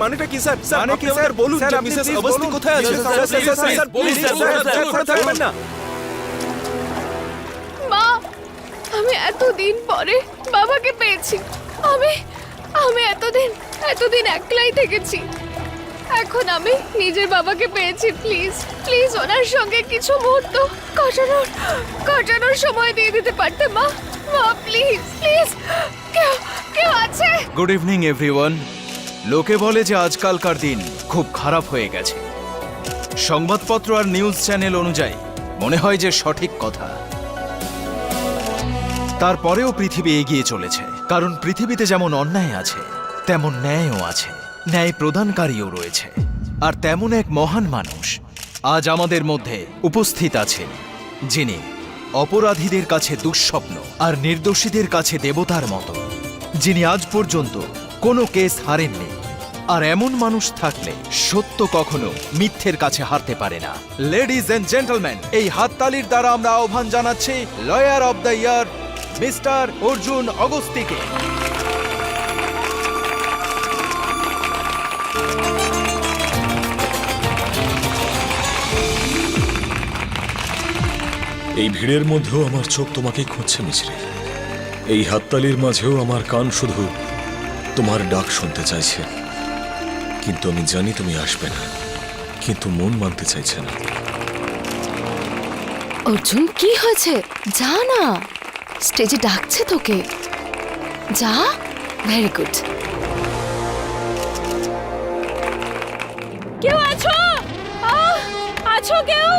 মানেটা কি sir? Sir আপনি আমাদের বলুন যে মিসেস অবস্থি কোথায় আছে? স্যার বলুন স্যার, কথা থাকবেন না। মা, আমি এতদিন পরে বাবাকে পেয়েছি। আমি আমি এতদিন একলাই থেকেছি। এখন আমি নিজের বাবাকে পেয়েছি। প্লিজ প্লিজ ওনার সঙ্গে কিছু মুহূর্ত কাটানোর সময় দিয়ে দিতে পারতে মা। মা প্লিজ প্লিজ, কেউ আছে? Good evening everyone. লোকে বলে যে আজকালকার দিন খুব খারাপ হয়ে গেছে। সংবাদপত্র আর নিউজ চ্যানেল অনুযায়ী মনে হয় যে সঠিক কথা। তারপরেও পৃথিবী এগিয়ে চলেছে, কারণ পৃথিবীতে যেমন অন্যায় আছে তেমন ন্যায়ও আছে, ন্যায় প্রদানকারীও রয়েছে। আর তেমন এক মহান মানুষ আজ আমাদের মধ্যে উপস্থিত আছেন, যিনি অপরাধীদের কাছে দুঃস্বপ্ন আর নির্দোষীদের কাছে দেবতার মতো, যিনি আজ পর্যন্ত কোনো কেস হারেননি। আর এমন মানুষ থাকলে সত্য কখনো মিথ্যের কাছে হারতে পারে না। লেডিজ এন্ড জেন্টলম্যান, এই হাততালির দ্বারা আমরা আহ্বান জানাচ্ছি lawyer of the year mister Arjun অগস্তিকে। এই ভিড়ের মধ্যেও আমার চোখ তোমাকেই খুঁজছে মিছরি। এই হাততালির মাঝেও আমার কান শুধু তোমার ডাক শুনতে চাইছে। কিন্তু আমি জানি তুমি আসবে না, কিন্তু মন মানতে চাইছে না। অর্জুন, কি হয়েছে? যা না, স্টেজে ডাকছে তোকে, যা। Very good. কেউ আছো? আছো কেউ?